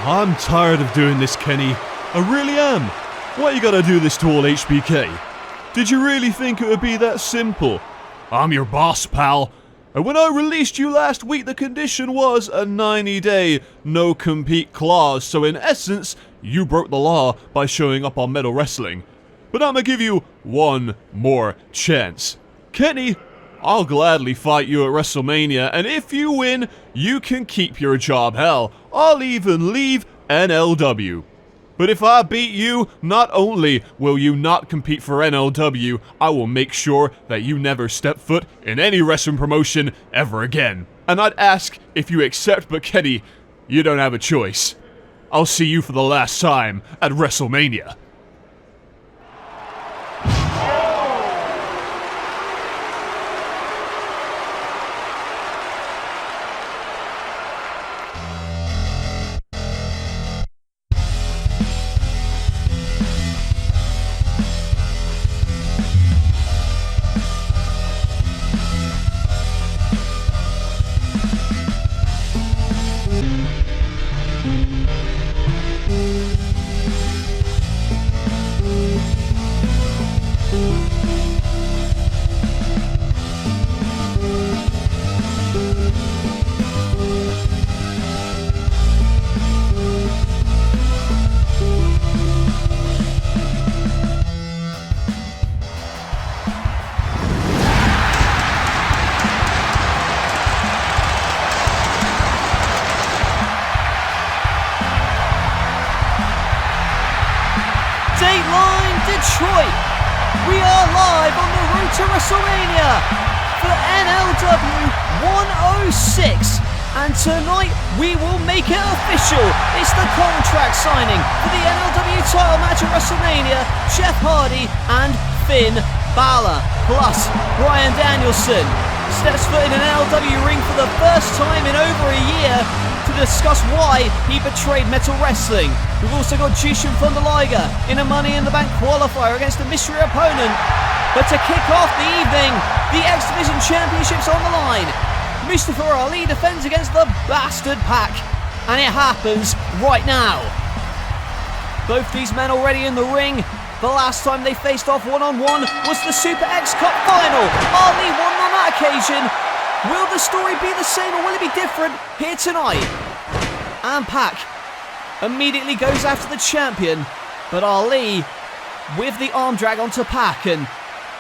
I'm tired of doing this, Kenny. I really am. Why you gotta do this to all HBK? Did you really think it would be that simple? I'm your boss, pal. And when I released you last week, the condition was a 90-day no-compete clause, so in essence, you broke the law by showing up on Metal Wrestling. But I'm gonna give you one more chance. Kenny, I'll gladly fight you at WrestleMania, and if you win, you can keep your job. Hell, I'll even leave NLW. But if I beat you, not only will you not compete for NLW, I will make sure that you never step foot in any wrestling promotion ever again. And I'd ask if you accept, but Kenny, you don't have a choice. I'll see you for the last time at WrestleMania. Detroit. We are live on the road to WrestleMania for NLW 106. And tonight we will make it official. It's the contract signing for the NLW title match at WrestleMania. Jeff Hardy and Finn Balor, plus Bryan Danielson, steps foot in an NLW ring for the first time in over a year to discuss why he betrayed Metal Wrestling. We've also got Jushin Thunder Liger in a Money in the Bank qualifier against a mystery opponent. But to kick off the evening, the X Division Championship's on the line. Mustafa Ali defends against the Bastard Pack, and it happens right now. Both these men already in the ring. The last time they faced off one-on-one was the Super X Cup final. Ali won on that occasion. Will the story be the same or will it be different here tonight? And Pac immediately goes after the champion, but Ali with the arm drag onto Pac. And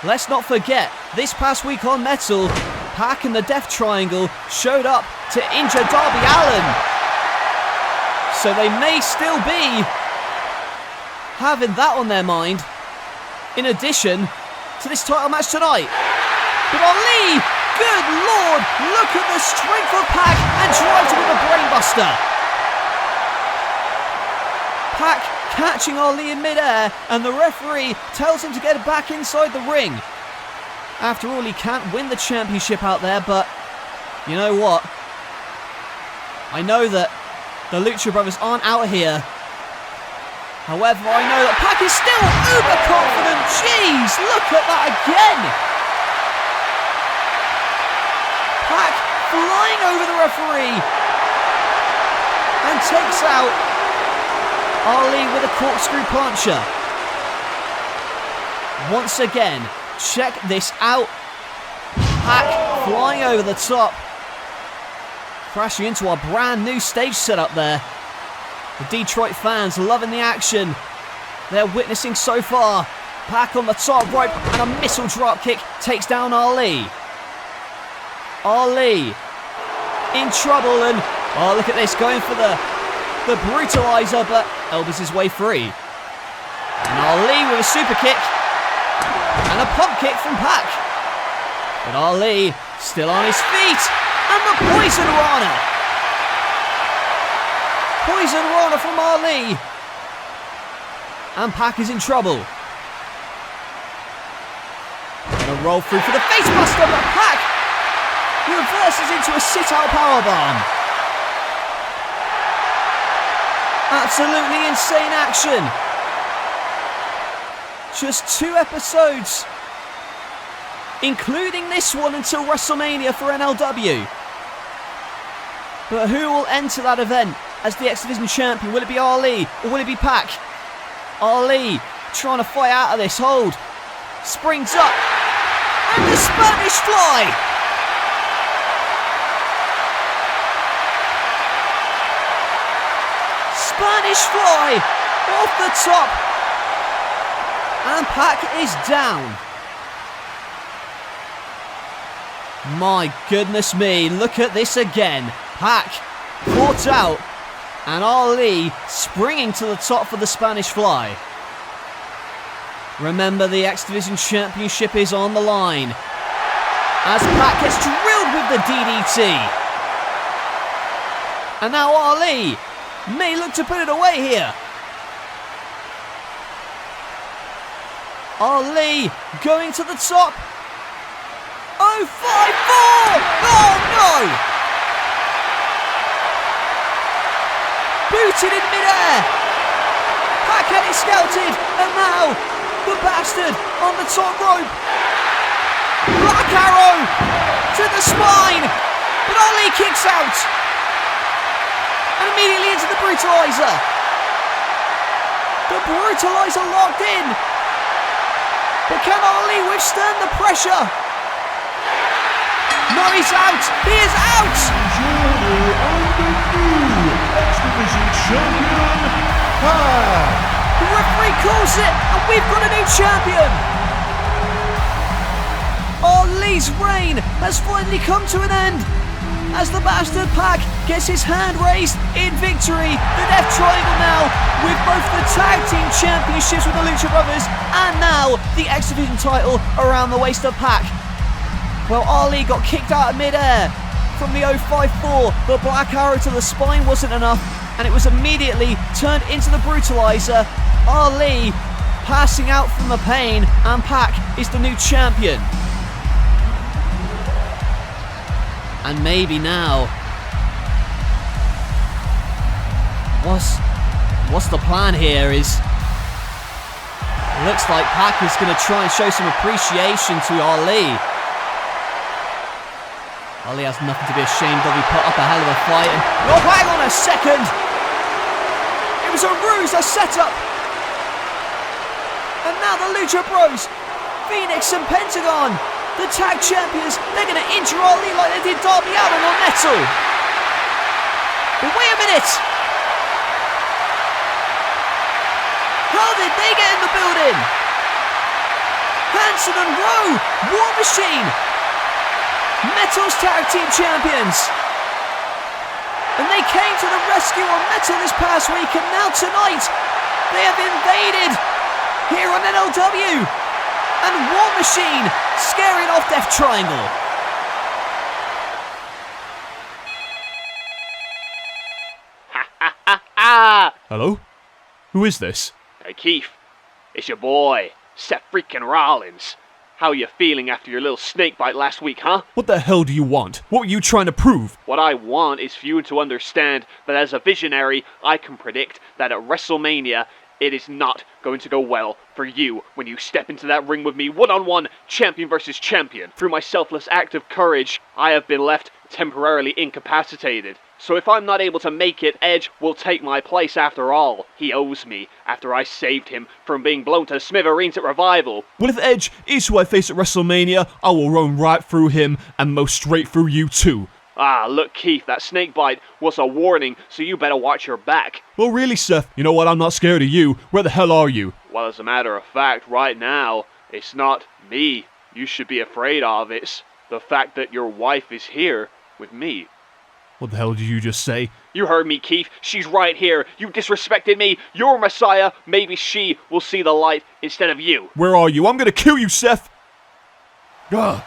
let's not forget, this past week on Metal, Pac and the Death Triangle showed up to injure Darby Allin. So they may still be having that on their mind, in addition to this title match tonight. But Ali, good lord, look at the strength of Pac, and drives him with a brainbuster. Pac catching Ali in midair, and the referee tells him to get back inside the ring. After all, he can't win the championship out there, but you know what? I know that the Lucha Brothers aren't out here. However, I know that Pac is still uber confident. Jeez, look at that again. Pac flying over the referee and takes out Ali with a corkscrew plancher. Once again, check this out. Pac flying over the top, crashing into our brand new stage setup there. The Detroit fans loving the action they're witnessing so far. Pac on the top rope, and a missile drop kick takes down Ali. Ali in trouble, and oh, look at this, going for the brutalizer, but elbows his way free. And Ali with a super kick and a pump kick from Pac. But Ali still on his feet, and the Poison Rana. Poison Rana from Ali. And Pac is in trouble. Gonna roll through for the facebuster, but Pac reverses into a sit-out powerbomb. Absolutely insane action. Just 2 episodes, including this one, until WrestleMania for NLW. But who will enter that event as the X Division champion? Will it be Ali or will it be Pac? Ali trying to fight out of this hold. Springs up. And the Spanish Fly. Spanish Fly off the top. And Pac is down. My goodness me, look at this again. Pac caught out, and Ali springing to the top for the Spanish Fly. Remember, the X Division Championship is on the line as Pac gets drilled with the DDT. And now Ali may look to put it away here. Ali going to the top. 054! Oh no! Booted in midair. Pac had it scouted, and now the bastard on the top rope. Black arrow to the spine, but Ali kicks out. And immediately into the brutalizer. The brutalizer locked in. But can Ali withstand the pressure? No, he's out. He is out. X-Division champion, Pac. The referee calls it, and we've got a new champion. Ali's reign has finally come to an end as the bastard Pac gets his hand raised in victory. The Death Triangle now with both the tag team championships with the Lucha Brothers and now the X Division title around the waist of Pac. Well, Ali got kicked out of midair from the 054. The black arrow to the spine wasn't enough, and it was immediately turned into the brutalizer. Ali passing out from the pain, and Pac is the new champion. And maybe now, what's the plan here? Looks like Pac is going to try and show some appreciation to Ali. Ali has nothing to be ashamed of. He put up a hell of a fight. And oh, hang on a second! It was a ruse, a setup. And now the Lucha Bros, Phoenix and Pentagon, the tag champions, they're going to injure Ali like they did Darby Allin on Metal. But wait a minute! How did they get in the building? Hanson and Rowe, War Machine, Metal's tag team champions. And they came to the rescue on Metal this past week, and now tonight they have invaded here on NLW. And War Machine scaring off Death Triangle. Hello? Who is this? Hey Keith, it's your boy, Seth freaking Rollins. How are you feeling after your little snake bite last week, huh? What the hell do you want? What were you trying to prove? What I want is for you to understand that as a visionary, I can predict that at WrestleMania, it is not going to go well for you when you step into that ring with me one-on-one, champion versus champion. Through my selfless act of courage, I have been left temporarily incapacitated. So if I'm not able to make it, Edge will take my place after all. He owes me after I saved him from being blown to smithereens at Revival. Well, if Edge is who I face at WrestleMania, I will run right through him and most straight through you too. Ah, look Keith, that snake bite was a warning, so you better watch your back. Well, really, Seth, you know what? I'm not scared of you. Where the hell are you? Well, as a matter of fact, right now, it's not me you should be afraid of. It's the fact that your wife is here with me. What the hell did you just say? You heard me, Keith. She's right here. You disrespected me. You're Messiah. Maybe she will see the light instead of you. Where are you? I'm gonna kill you, Seth! Ugh.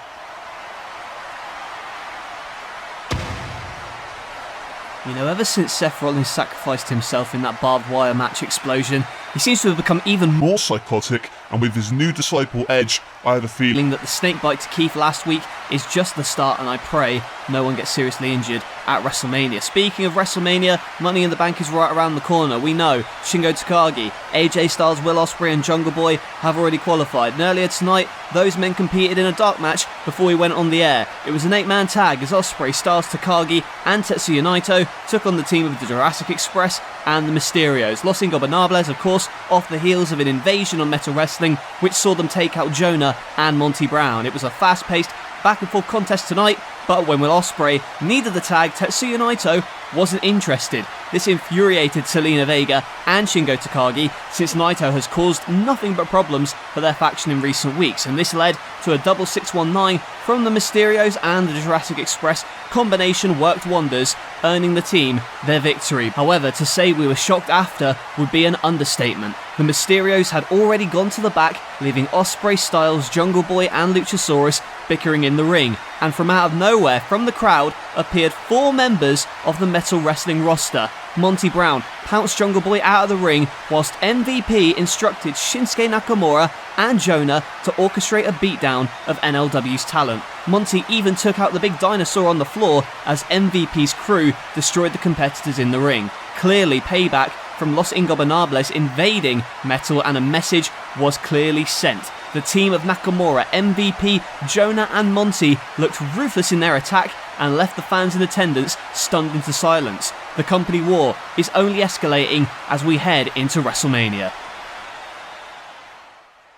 You know, ever since Seth Rollins sacrificed himself in that barbed wire match explosion, he seems to have become even more more psychotic, and with his new disciple Edge, I had a feeling that the snakebite to Keith last week is just the start, and I pray no one gets seriously injured at WrestleMania. Speaking of WrestleMania, Money in the Bank is right around the corner. We know Shingo Takagi, AJ Styles, Will Ospreay and Jungle Boy have already qualified. And earlier tonight, those men competed in a dark match before we went on the air. It was an 8-man tag as Ospreay, Styles, Takagi and Tetsuya Naito took on the team of the Jurassic Express and the Mysterios. Los Ingobernables, of course, off the heels of an invasion on Metal Wrestling, which saw them take out Jonah and Monty Brown. It was a fast-paced, back-and-forth contest tonight, but when Will Ospreay needed the tag, Tetsuya Naito wasn't interested. This infuriated Zelina Vega and Shingo Takagi, since Naito has caused nothing but problems for their faction in recent weeks, and this led to a double 619 from the Mysterios, and the Jurassic Express combination worked wonders, earning the team their victory. However, to say we were shocked after would be an understatement. The Mysterios had already gone to the back, leaving Ospreay, Styles, Jungle Boy and Luchasaurus bickering in the ring, and from out of nowhere, from the crowd, appeared 4 members of the Metal Wrestling roster. Monty Brown pounced Jungle Boy out of the ring, whilst MVP instructed Shinsuke Nakamura and Jonah to orchestrate a beatdown of NLW's talent. Monty even took out the big dinosaur on the floor as MVP's crew destroyed the competitors in the ring. Clearly payback from Los Ingobernables invading Metal, and a message was clearly sent. The team of Nakamura, MVP, Jonah and Monty looked ruthless in their attack and left the fans in attendance stunned into silence. The company war is only escalating as we head into WrestleMania.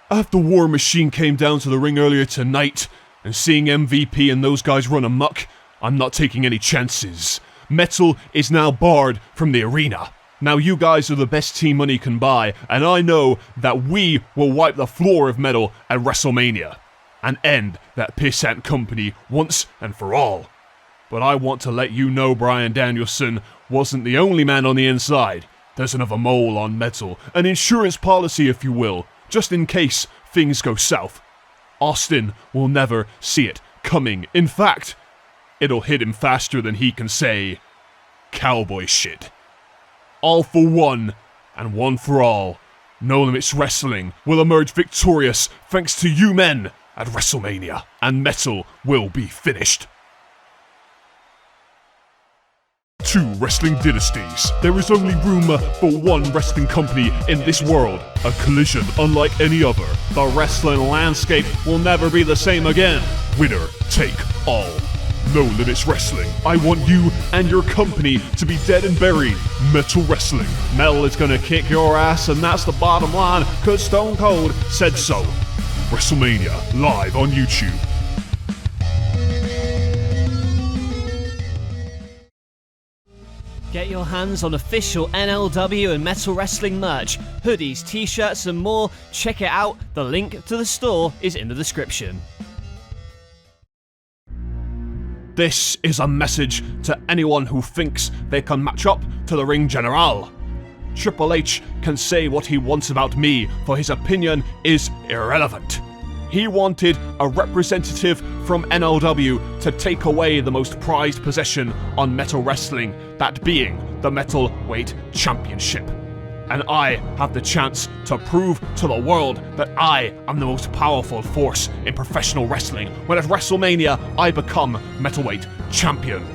After War Machine came down to the ring earlier tonight, and seeing MVP and those guys run amok, I'm not taking any chances. Metal is now barred from the arena. Now you guys are the best team money can buy, and I know that we will wipe the floor of Metal at WrestleMania and end that pissant company once and for all. But I want to let you know Bryan Danielson wasn't the only man on the inside. There's another mole on Metal, an insurance policy if you will, just in case things go south. Austin will never see it coming. In fact, it'll hit him faster than he can say cowboy shit. All for one, and one for all. No Limits Wrestling will emerge victorious thanks to you men at WrestleMania, and Metal will be finished. 2 wrestling dynasties. There is only room for one wrestling company in this world. A collision unlike any other. The wrestling landscape will never be the same again. Winner take all. No Limits Wrestling. I want you and your company to be dead and buried. Metal Wrestling. Metal is gonna kick your ass, and that's the bottom line, cause Stone Cold said so. WrestleMania, live on YouTube. Get your hands on official NLW and Metal Wrestling merch, hoodies, t-shirts and more. Check it out, the link to the store is in the description. This is a message to anyone who thinks they can match up to the Ring General. Triple H can say what he wants about me, for his opinion is irrelevant. He wanted a representative from NLW to take away the most prized possession on Metal Wrestling, that being the Metal Weight Championship. And I have the chance to prove to the world that I am the most powerful force in professional wrestling when at WrestleMania I become Metalweight Champion.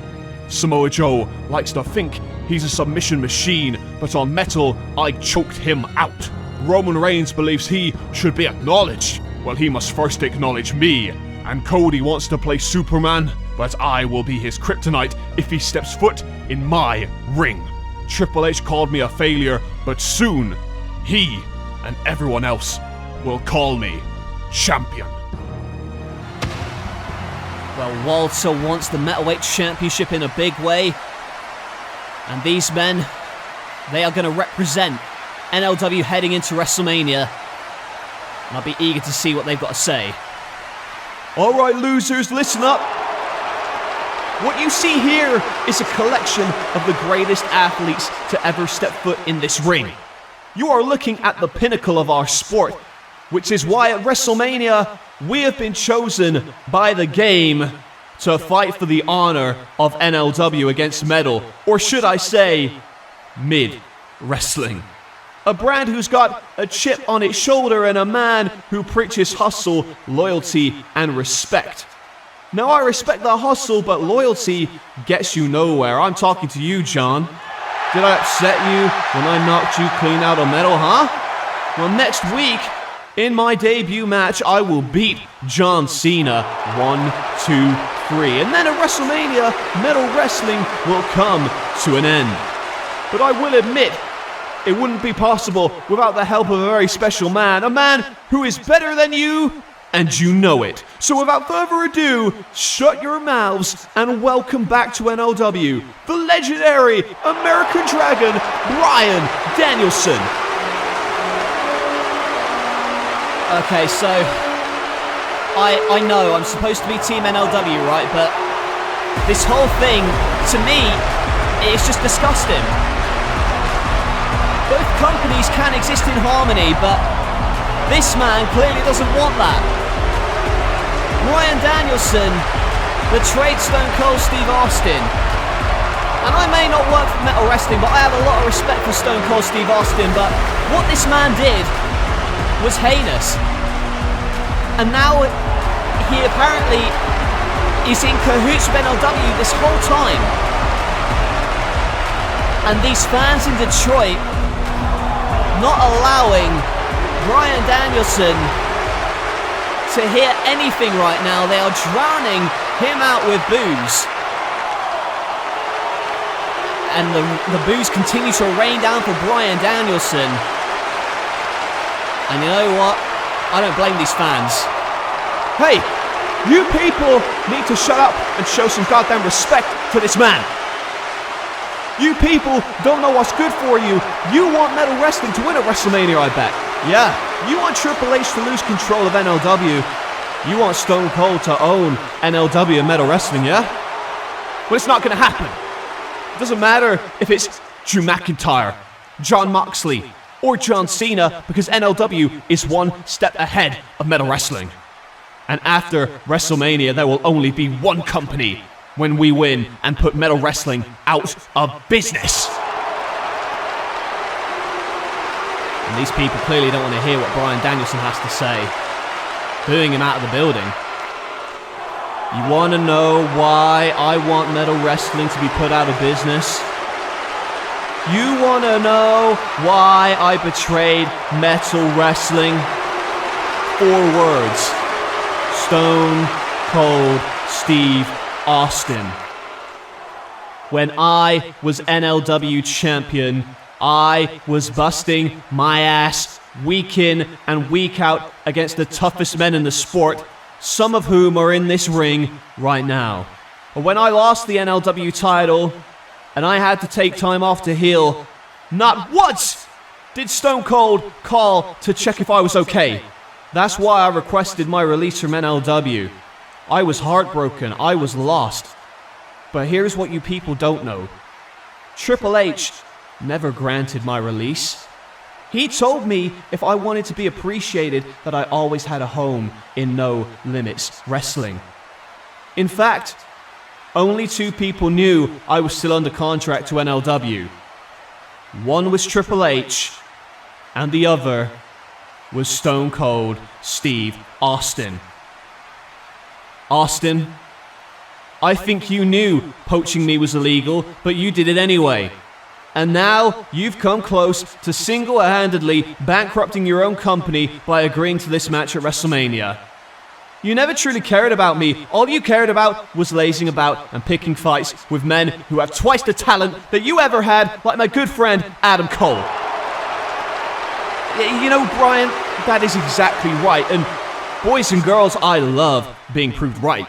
Samoa Joe likes to think he's a submission machine, but on Metal I choked him out. Roman Reigns believes he should be acknowledged. Well, he must first acknowledge me. And Cody wants to play Superman, but I will be his kryptonite if he steps foot in my ring. Triple H called me a failure, but soon, he and everyone else will call me champion. Well, Walter wants the Metalweight Championship in a big way, and these men, they are going to represent NLW heading into WrestleMania, and I'll be eager to see what they've got to say. Alright losers, listen up! What you see here is a collection of the greatest athletes to ever step foot in this ring. You are looking at the pinnacle of our sport, which is why at WrestleMania, we have been chosen by the game to fight for the honor of NLW against Metal, or should I say, Mid Wrestling. A brand who's got a chip on its shoulder and a man who preaches hustle, loyalty, and respect. Now, I respect the hustle, but loyalty gets you nowhere. I'm talking to you, John. Did I upset you when I knocked you clean out of metal, huh? Well, next week, in my debut match, I will beat John Cena 1, 2, 3. And then at WrestleMania, metal wrestling will come to an end. But I will admit, it wouldn't be possible without the help of a very special man. A man who is better than you, and you know it. So without further ado, shut your mouths and welcome back to NLW, the legendary American Dragon, Bryan Danielson. Okay, so I know I'm supposed to be Team NLW, right? But this whole thing, to me, is just disgusting. Both companies can exist in harmony, but this man clearly doesn't want that. Bryan Danielson betrayed Stone Cold Steve Austin. And I may not work for metal wrestling, but I have a lot of respect for Stone Cold Steve Austin, but what this man did was heinous. And now he apparently is in cahoots with NLW this whole time. And these fans in Detroit not allowing Bryan Danielson to hear anything right now. They are drowning him out with boos. And the boos continue to rain down for Bryan Danielson. And you know what? I don't blame these fans. Hey, you people need to shut up and show some goddamn respect to this man. You people don't know what's good for you. You want metal wrestling to win at WrestleMania, I bet. Yeah, you want Triple H to lose control of NLW. You want Stone Cold to own NLW and metal wrestling, yeah? Well, it's not going to happen. It doesn't matter if it's Drew McIntyre, Jon Moxley, or John Cena, because NLW is one step ahead of metal wrestling. And after WrestleMania, there will only be one company when we win and put metal wrestling out of business. And these people clearly don't want to hear what Bryan Danielson has to say, booing him out of the building. You want to know why I want metal wrestling to be put out of business? You want to know why I betrayed metal wrestling? 4 words. Stone Cold Steve Austin. When I was NLW champion, I was busting my ass week in and week out against the toughest men in the sport, some of whom are in this ring right now. But when I lost the NLW title and I had to take time off to heal, not once did Stone Cold call to check if I was okay. That's why I requested my release from NLW. I was heartbroken, I was lost. But here's what you people don't know. Triple H never granted my release. He told me if I wanted to be appreciated that I always had a home in No Limits Wrestling. In fact, only 2 people knew I was still under contract to NLW. One was Triple H, and the other was Stone Cold Steve Austin. Austin, I think you knew poaching me was illegal, but you did it anyway. And now you've come close to single-handedly bankrupting your own company by agreeing to this match at WrestleMania. You never truly cared about me. All you cared about was lazing about and picking fights with men who have twice the talent that you ever had, like my good friend Adam Cole. You know, Bryan, that is exactly right. And boys and girls, I love being proved right.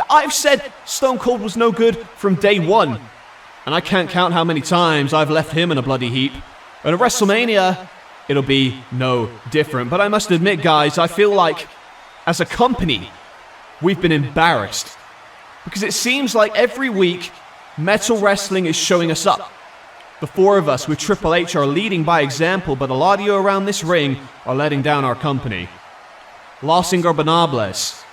I've said Stone Cold was no good from day one. And I can't count how many times I've left him in a bloody heap. And at WrestleMania, it'll be no different. But I must admit, guys, I feel like, as a company, we've been embarrassed. Because it seems like every week, metal wrestling is showing us up. The 4 of us with Triple H are leading by example, but a lot of you around this ring are letting down our company. Los Ingobernables.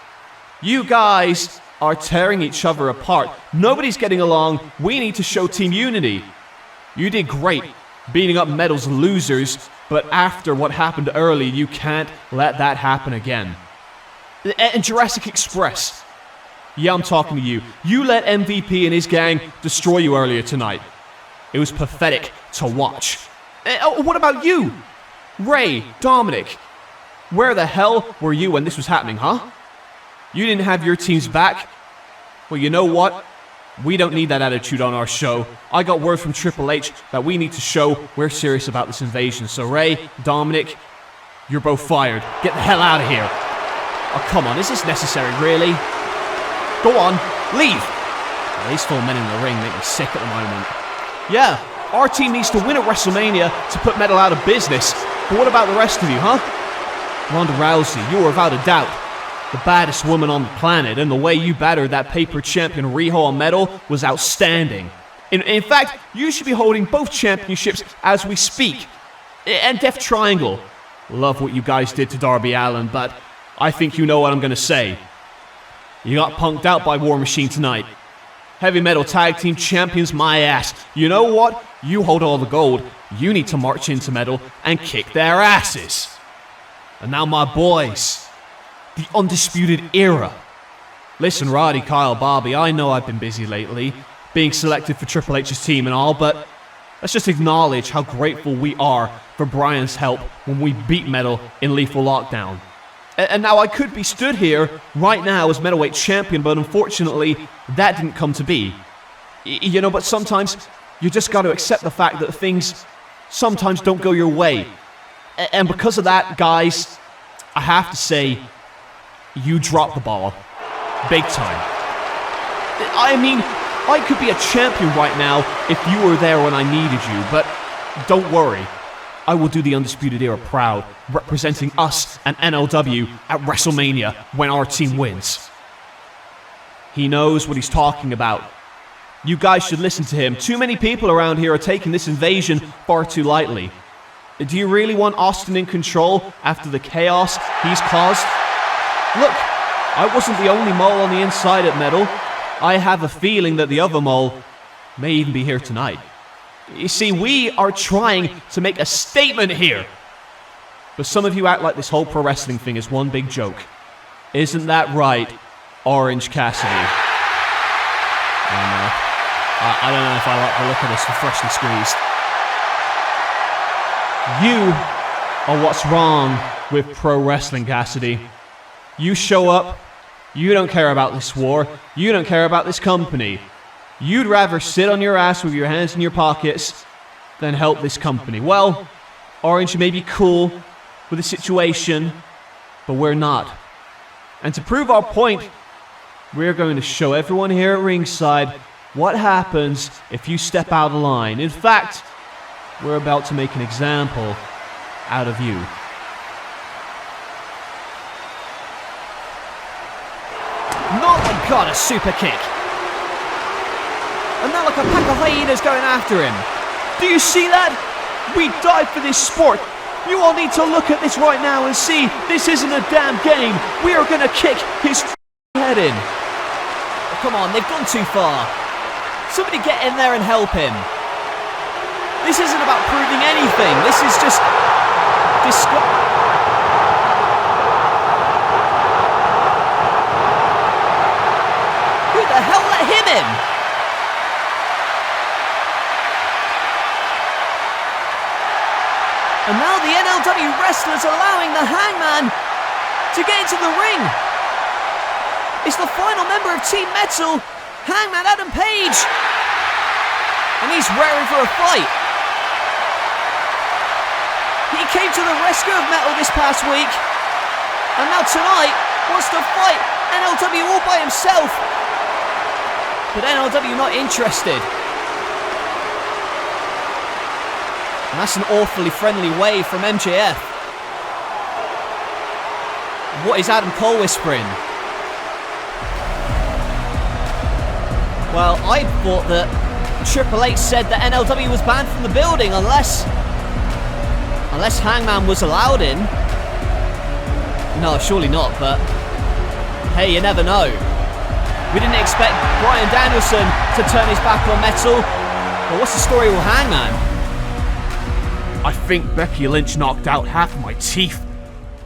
You guys are tearing each other apart. Nobody's getting along. We need to show team unity. You did great beating up Metal's losers, But after what happened early, you can't let that happen again. And Jurassic Express. Yeah, I'm talking to you. You let MVP and his gang destroy you earlier tonight. It was pathetic to watch. What about you? Ray, Dominic. Where the hell were you when this was happening, huh? You didn't have your team's back? Well, you know what? We don't need that attitude on our show. I got word from Triple H that we need to show we're serious about this invasion. So Ray, Dominic, you're both fired. Get the hell out of here. Oh, come on, is this necessary, really? Go on, leave. Well, these 4 men in the ring make me sick at the moment. Yeah, our team needs to win at WrestleMania to put Metal out of business. But what about the rest of you, huh? Ronda Rousey, you are without a doubt the baddest woman on the planet, and the way you battered that paper champion Riho on Metal was outstanding. In fact, you should be holding both championships as we speak. And Death Triangle. Love what you guys did to Darby Allin, but I think you know what I'm going to say. You got punked out by War Machine tonight. Heavy Metal Tag Team Champions, my ass. You know what? You hold all the gold. You need to march into Metal and kick their asses. And now my boys. The Undisputed Era. Listen, Roddy, Kyle, Bobby, I know I've been busy lately, being selected for Triple H's team and all, but let's just acknowledge how grateful we are for Bryan's help when we beat Metal in Lethal Lockdown. And now I could be stood here right now as Metalweight Champion, but unfortunately, that didn't come to be. You know, but sometimes you just got to accept the fact that things sometimes don't go your way. And because of that, guys, I have to say, you dropped the ball. Big time. I mean, I could be a champion right now if you were there when I needed you, but don't worry. I will do the Undisputed Era proud, representing us and NLW at WrestleMania when our team wins. He knows what he's talking about. You guys should listen to him. Too many people around here are taking this invasion far too lightly. Do you really want Austin in control after the chaos he's caused? Look, I wasn't the only mole on the inside at Metal. I have a feeling that the other mole may even be here tonight. You see, we are trying to make a statement here. But some of you act like this whole pro wrestling thing is one big joke. Isn't that right, Orange Cassidy? I don't know if I like the look of this for freshly squeezed. You are what's wrong with pro wrestling, Cassidy. You show up, you don't care about this war, you don't care about this company. You'd rather sit on your ass with your hands in your pockets than help this company. Well, Orange may be cool with the situation, but we're not. And to prove our point, we're going to show everyone here at ringside what happens if you step out of line. In fact, we're about to make an example out of you. Oh my god, a super kick! And now like a pack of hyenas going after him. Do you see that? We died for this sport. You all need to look at this right now and see this isn't a damn game. We are going to kick his head in. Oh, come on, they've gone too far. Somebody get in there and help him. This isn't about proving anything. This is just Who the hell let him in? And now the NLW wrestlers allowing the Hangman to get into the ring. It's the final member of Team Metal, Hangman Adam Page. And he's raring for a fight. He came to the rescue of Metal this past week. And now tonight wants to fight NLW all by himself. But NLW not interested. And that's an awfully friendly wave from MJF. What is Adam Cole whispering? Well, I thought that Triple H said that NLW was banned from the building unless Hangman was allowed in. No, surely not, but hey, you never know. We didn't expect Bryan Danielson to turn his back on Metal. But what's the story with Hangman? I think Becky Lynch knocked out half of my teeth.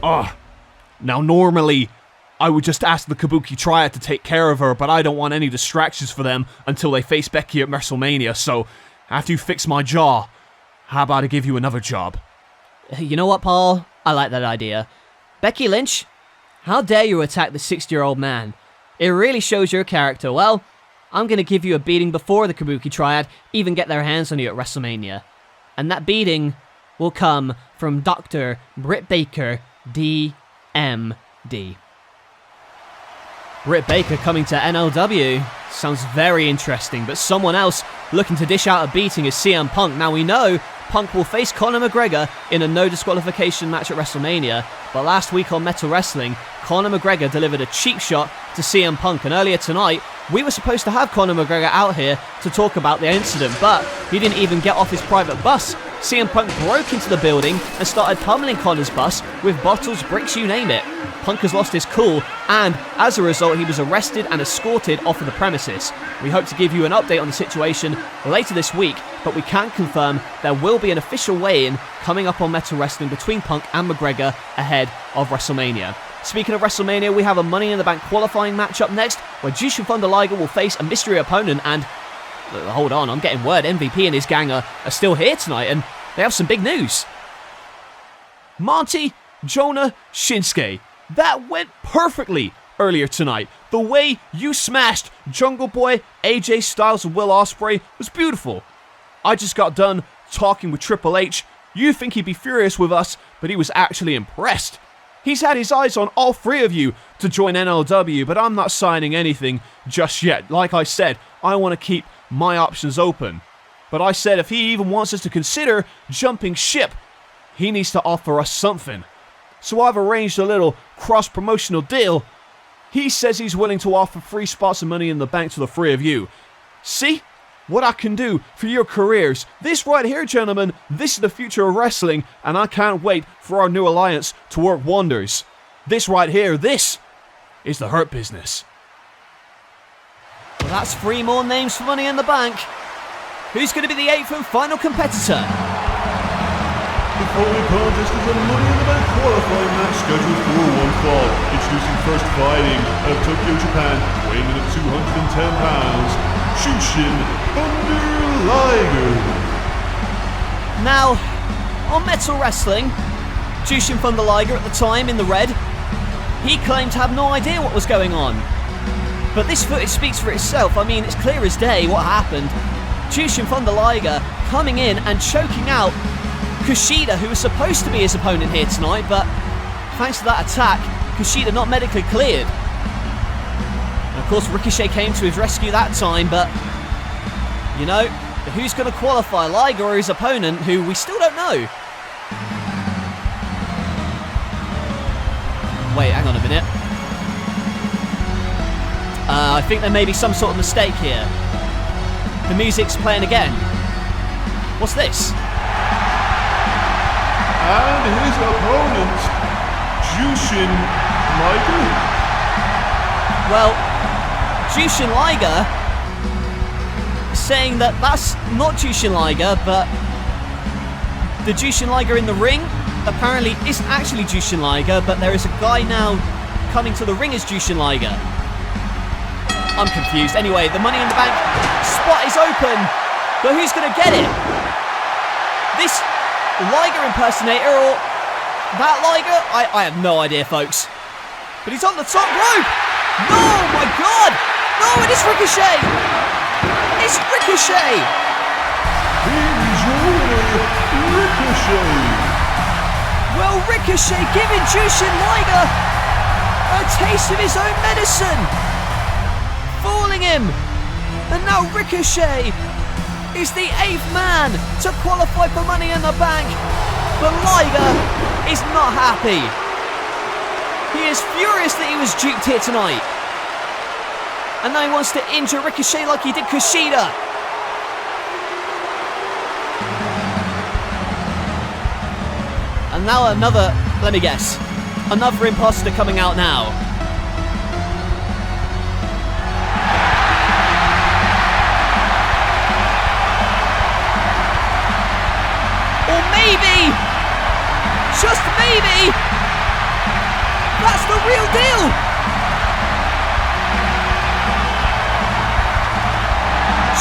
Ugh. Now normally, I would just ask the Kabuki Triad to take care of her, but I don't want any distractions for them until they face Becky at WrestleMania, so after you fix my jaw, how about I give you another job? You know what, Paul? I like that idea. Becky Lynch, how dare you attack the 60-year-old man? It really shows your character. Well, I'm going to give you a beating before the Kabuki Triad even get their hands on you at WrestleMania. And that beating will come from Dr. Britt Baker, DMD. Britt Baker coming to NLW. Sounds very interesting, but someone else looking to dish out a beating is CM Punk. Now we know Punk will face Conor McGregor in a no disqualification match at WrestleMania, but last week on Metal Wrestling, Conor McGregor delivered a cheap shot to CM Punk, and earlier tonight, we were supposed to have Conor McGregor out here to talk about the incident, but he didn't even get off his private bus. CM Punk broke into the building and started pummeling Conor's bus with bottles, bricks, you name it. Punk has lost his cool, and as a result, he was arrested and escorted off of the premises. We hope to give you an update on the situation later this week, but we can confirm there will be an official weigh-in coming up on Metal Wrestling between Punk and McGregor ahead of WrestleMania. Speaking of WrestleMania, we have a Money in the Bank qualifying match up next, where Jushin Thunder Liger will face a mystery opponent, and hold on, I'm getting word MVP and his gang are still here tonight, and they have some big news. Monty, Jonah, Shinsuke. That went perfectly earlier tonight. The way you smashed Jungle Boy, AJ Styles, and Will Ospreay was beautiful. I just got done talking with Triple H. You'd think he'd be furious with us, but he was actually impressed. He's had his eyes on all three of you to join NLW, but I'm not signing anything just yet. Like I said, I want to keep my options open. But I said if he even wants us to consider jumping ship, he needs to offer us something. So I've arranged a little cross-promotional deal. He says he's willing to offer free spots of Money in the Bank to the three of you. See what I can do for your careers. This right here, gentlemen, this is the future of wrestling, and I can't wait for our new alliance to work wonders. This right here, this is the Hurt Business. Well, that's 3 more names for Money in the Bank. Who's going to be the 8th and final competitor? The following contest is a Money in the Bank qualifying match scheduled for one fall. Introducing first fighting out of Tokyo, Japan, weighing in at 210 pounds, Jushin Thunder Liger. Now, on Metal Wrestling, Jushin Thunder Liger at the time in the red, he claimed to have no idea what was going on. But this footage speaks for itself. I mean, it's clear as day what happened. Jushin Thunder Liger coming in and choking out Kushida, who was supposed to be his opponent here tonight, but thanks to that attack, Kushida not medically cleared. And of course, Ricochet came to his rescue that time, but you know, who's going to qualify, Liger or his opponent, who we still don't know? Wait, hang on a minute. I think there may be some sort of mistake here. The music's playing again. What's this? And his opponent, Jushin Liger. Well, Jushin Liger saying that that's not Jushin Liger, but the Jushin Liger in the ring apparently isn't actually Jushin Liger, but there is a guy now coming to the ring as Jushin Liger. I'm confused. Anyway, the Money in the Bank spot is open, but who's going to get it? This Liger impersonator or that Liger? I have no idea, folks. But he's on the top rope. No, my God. No, it is Ricochet. It's Ricochet. Here's your winner, Ricochet. Well, Ricochet giving Jushin Liger a taste of his own medicine. Fooling him. And now Ricochet is the 8th man to qualify for Money in the Bank. But Liger is not happy. He is furious that he was duped here tonight. And now he wants to injure Ricochet like he did Kushida. And now another, let me guess, another imposter coming out now. Or maybe just maybe, that's the real deal.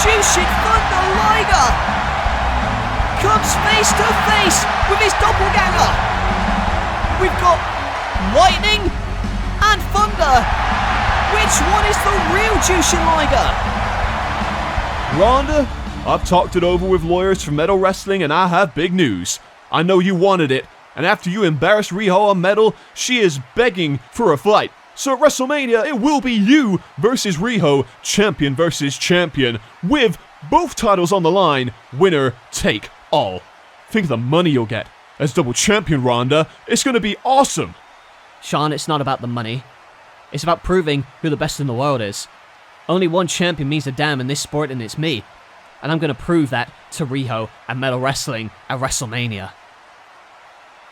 Jushin Thunder Liger comes face to face with his doppelganger. We've got lightning and thunder. Which one is the real Jushin Liger? Ronda, I've talked it over with lawyers from Metal Wrestling and I have big news. I know you wanted it, and after you embarrassed Riho on Metal, she is begging for a fight. So at WrestleMania, it will be you versus Riho, champion versus champion, with both titles on the line, winner take all. Think of the money you'll get. As double champion, Ronda, it's going to be awesome. Sean, it's not about the money. It's about proving who the best in the world is. Only one champion means a damn in this sport, and it's me. And I'm going to prove that to Riho and Metal Wrestling at WrestleMania.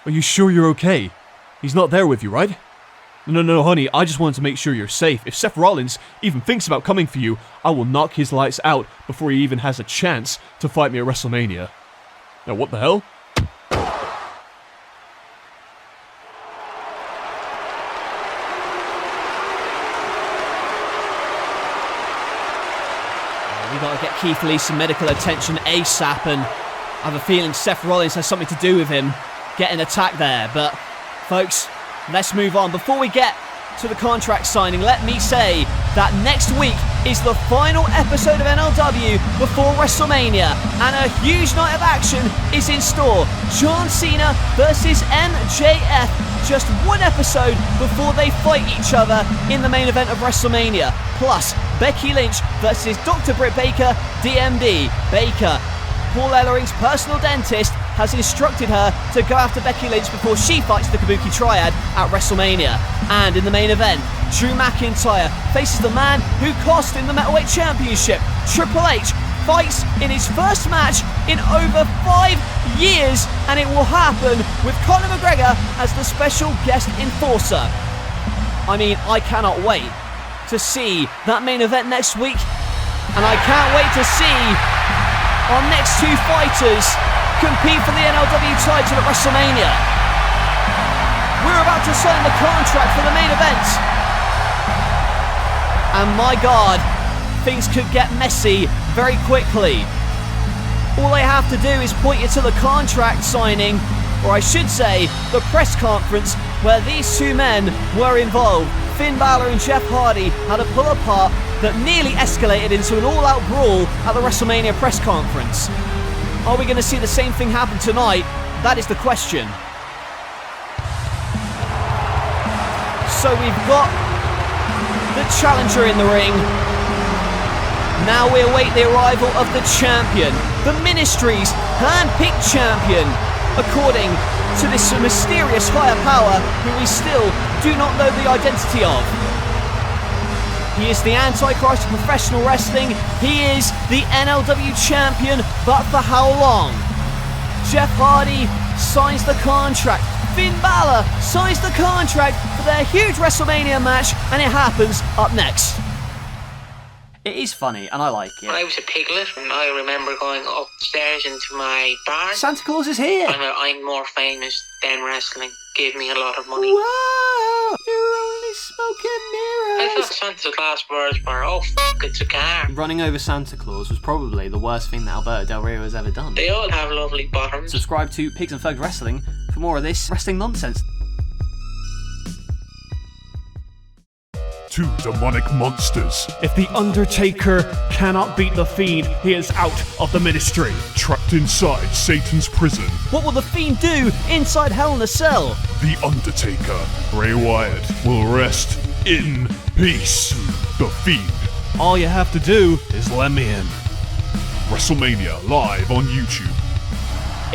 Are you sure you're okay? He's not there with you, right? No, honey, I just wanted to make sure you're safe. If Seth Rollins even thinks about coming for you, I will knock his lights out before he even has a chance to fight me at WrestleMania. Now, what the hell? We got to get Keith Lee some medical attention ASAP, and I have a feeling Seth Rollins has something to do with him getting attacked there. But, folks, let's move on. Before we get to the contract signing, let me say that next week is the final episode of NLW before WrestleMania, and a huge night of action is in store. John Cena versus MJF, just one episode before they fight each other in the main event of WrestleMania. Plus, Becky Lynch versus Dr. Britt Baker, DMD. Baker, Paul Ellering's personal dentist, has instructed her to go after Becky Lynch before she fights the Kabuki Triad at WrestleMania. And in the main event, Drew McIntyre faces the man who cost him the Metalweight Championship. Triple H fights in his first match in over 5 years, and it will happen with Conor McGregor as the special guest enforcer. I mean, I cannot wait to see that main event next week, and I can't wait to see our next two fighters compete for the NLW title at WrestleMania. We're about to sign the contract for the main event, and my God, things could get messy very quickly. All I have to do is point you to the contract signing, or I should say, the press conference where these two men were involved. Finn Balor and Jeff Hardy had a pull apart that nearly escalated into an all-out brawl at the WrestleMania press conference. Are we going to see the same thing happen tonight? That is the question. So we've got the challenger in the ring. Now we await the arrival of the champion, the Ministry's hand-picked champion, according to this mysterious higher power who we still do not know the identity of. He is the Antichrist of professional wrestling. He is the NLW champion, but for how long? Jeff Hardy signs the contract. Finn Balor signs the contract for their huge WrestleMania match, and it happens up next. It is funny, and I like it. When I was a piglet, I remember going upstairs into my barn. Santa Claus is here. I'm more famous than wrestling. Gave me a lot of money. Whoa! You're only smoking mirrors. I thought Santa Claus words were, oh, it's a car. Running over Santa Claus was probably the worst thing that Alberto Del Rio has ever done. They all have lovely bottoms. Subscribe to Pigs and Thugs Wrestling for more of this wrestling nonsense. Two demonic monsters. If the Undertaker cannot beat the Fiend, he is out of the Ministry. Trapped inside Satan's prison. What will the Fiend do inside Hell in a Cell? The Undertaker, Bray Wyatt, will rest in peace. The Fiend. All you have to do is let me in. WrestleMania live on YouTube.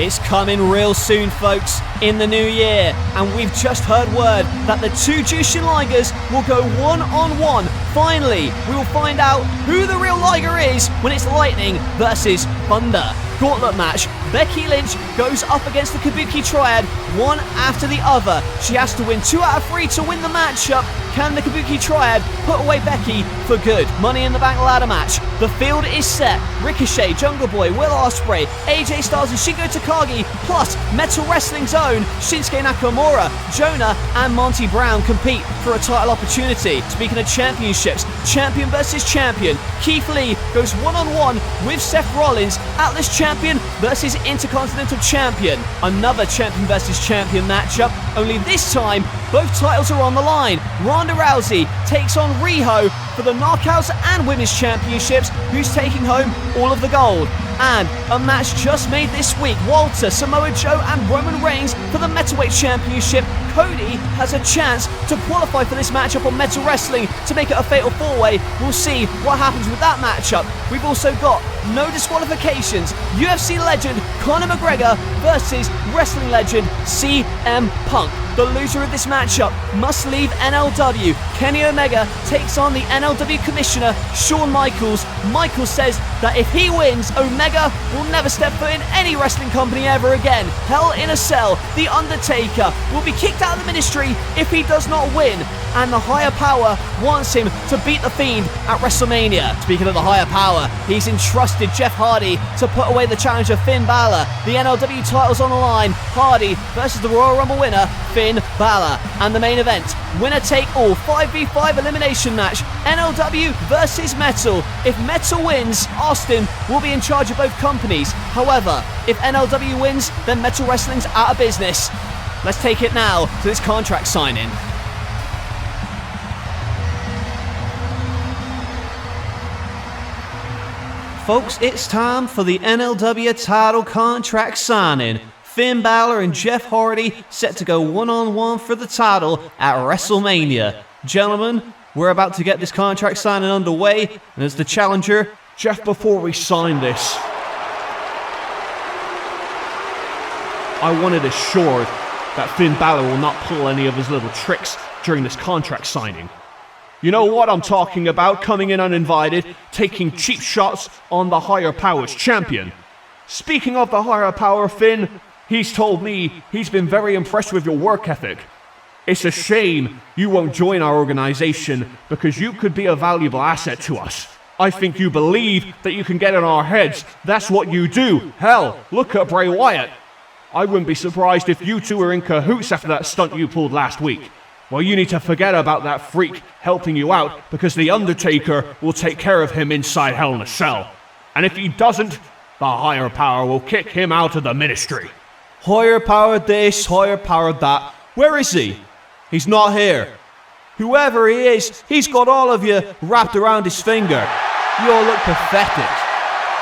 It's coming real soon, folks, in the new year, and we've just heard word that the two Jushin Ligers will go one-on-one. Finally, we will find out who the real Liger is when it's Lightning versus Thunder. Gauntlet match. Becky Lynch goes up against the Kabuki Triad, one after the other. She has to win 2 out of 3 to win the matchup, Can the Kabuki Triad put away Becky for good? Money in the Bank ladder match. The field is set. Ricochet, Jungle Boy, Will Ospreay, AJ Styles and Shingo Takagi, plus Metal Wrestling's own Shinsuke Nakamura, Jonah and Monty Brown compete for a title opportunity. Speaking of championships, champion versus champion. Keith Lee goes one-on-one with Seth Rollins. Atlas champion versus Intercontinental champion. Another champion versus champion matchup, only this time both titles are on the line. Ronda Rousey takes on Riho for the Knockouts and Women's Championships, who's taking home all of the gold. And a match just made this week. Walter, Samoa Joe and Roman Reigns for the Metalweight Championship. Cody has a chance to qualify for this matchup on Metal Wrestling to make it a fatal four-way. We'll see what happens with that matchup. We've also got no disqualifications. UFC legend Conor McGregor versus wrestling legend CM Punk. The loser of this matchup must leave NLW. Kenny Omega takes on the NLW Commissioner, Shawn Michaels. Michaels says that if he wins, Omega will never step foot in any wrestling company ever again. Hell in a Cell, The Undertaker, will be kicked out of the ministry if he does not win. And the higher power wants him to beat the Fiend at WrestleMania. Speaking of the higher power, he's entrusted Jeff Hardy to put away the challenger Finn Balor. The NLW title's on the line. Hardy versus the Royal Rumble winner, Finn Balor. And the main event, winner take all 5v5 elimination match, NLW versus Metal. If Metal wins, Austin will be in charge of both companies. However, if NLW wins, then Metal Wrestling's out of business. Let's take it now to this contract signing. Folks, it's time for the NLW title contract signing. Finn Balor and Jeff Hardy set to go one-on-one for the title at WrestleMania. Gentlemen, we're about to get this contract signing underway, and as the challenger, Jeff, before we sign this, I want it assured that Finn Balor will not pull any of his little tricks during this contract signing. You know what I'm talking about, coming in uninvited, taking cheap shots on the higher powers champion. Speaking of the higher power, Finn, he's told me he's been very impressed with your work ethic. It's a shame you won't join our organization because you could be a valuable asset to us. I think you believe that you can get in our heads. That's what you do. Hell, look at Bray Wyatt. I wouldn't be surprised if you two were in cahoots after that stunt you pulled last week. Well, you need to forget about that freak helping you out because The Undertaker will take care of him inside Hell in a Cell. And if he doesn't, the higher power will kick him out of the ministry. higher power this, higher power that. Where is he? He's not here. Whoever he is, he's got all of you wrapped around his finger. You all look pathetic.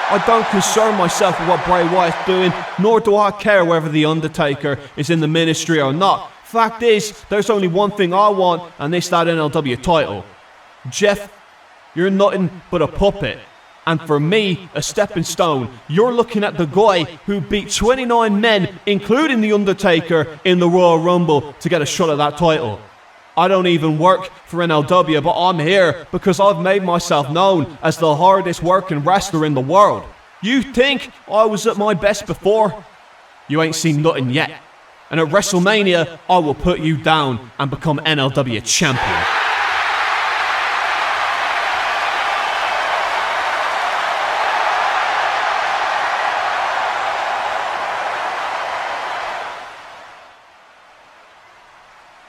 I don't concern myself with what Bray Wyatt's doing, nor do I care whether The Undertaker is in the ministry or not. Fact is, there's only one thing I want, and it's that NLW title. Jeff, you're nothing but a puppet. And for me, a stepping stone. You're looking at the guy who beat 29 men, including The Undertaker, in the Royal Rumble to get a shot at that title. I don't even work for NLW, but I'm here because I've made myself known as the hardest working wrestler in the world. You think I was at my best before? You ain't seen nothing yet. And at WrestleMania, I will put you down and become NLW champion.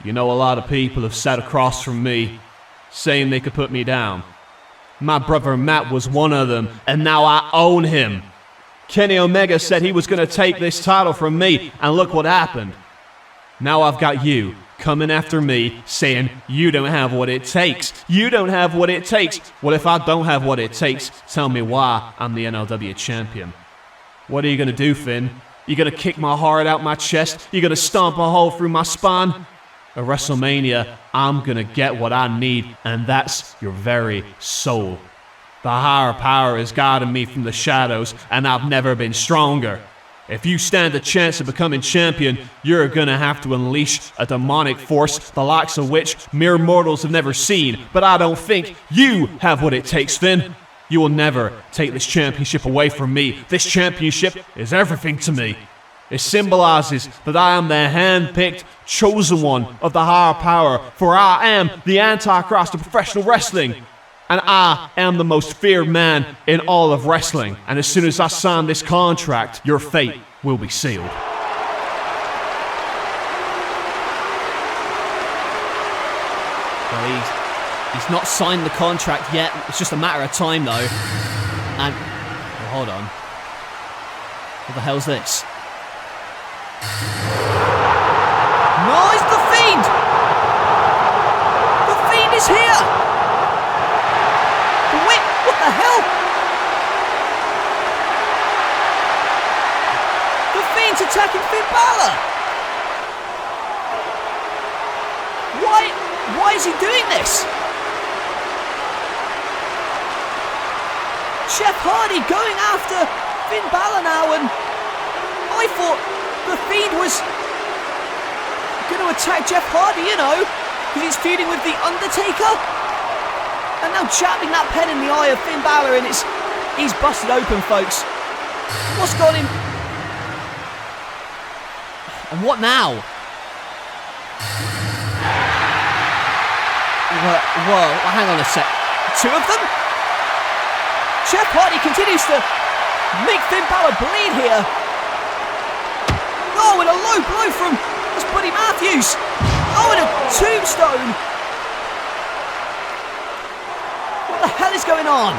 You know, a lot of people have sat across from me, saying they could put me down. My brother Matt was one of them, and now I own him. Kenny Omega said he was going to take this title from me, and look what happened. Now I've got you coming after me, saying you don't have what it takes. You don't have what it takes. Well, if I don't have what it takes, tell me why I'm the NLW champion. What are you going to do, Finn? You going to kick my heart out my chest? You going to stomp a hole through my spine? At WrestleMania, I'm gonna get what I need, and that's your very soul. The higher power is guiding me from the shadows, and I've never been stronger. If you stand a chance of becoming champion, you're gonna have to unleash a demonic force, the likes of which mere mortals have never seen. But I don't think you have what it takes, Finn. You will never take this championship away from me. This championship is everything to me. It symbolises that I am the hand-picked, chosen one of the higher power, for I am the Antichrist of professional wrestling. And I am the most feared man in all of wrestling. And as soon as I sign this contract, your fate will be sealed. Well, he's not signed the contract yet. It's just a matter of time, though. And... well, hold on. What the hell's this? No, it's the Fiend! The Fiend is here! The whip! What the hell? The Fiend's attacking Finn Balor! Why is he doing this? Jeff Hardy going after Finn Balor now, and I thought the Fiend was going to attack Jeff Hardy, you know, because he's feuding with The Undertaker. And now jabbing that pen in the eye of Finn Balor, and he's busted open, folks. What's got him? And what now? Whoa, hang on a sec. Two of them? Jeff Hardy continues to make Finn Balor bleed here. Oh, and a low blow from his buddy Matthews. Oh, and a tombstone. What the hell is going on?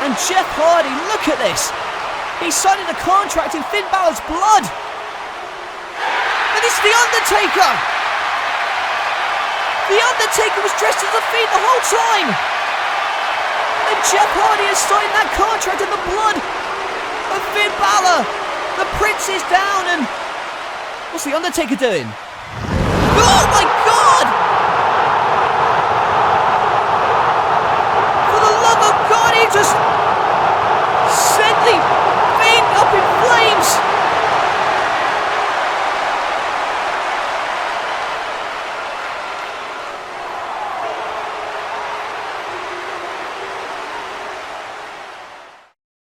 And Jeff Hardy, look at this. He's signing the contract in Finn Balor's blood. And it's The Undertaker. The Undertaker was dressed as a Fiend the whole time. And Jeff Hardy has signed that contract in the blood of Finn Balor. The Prince is down, and what's The Undertaker doing? Oh my God!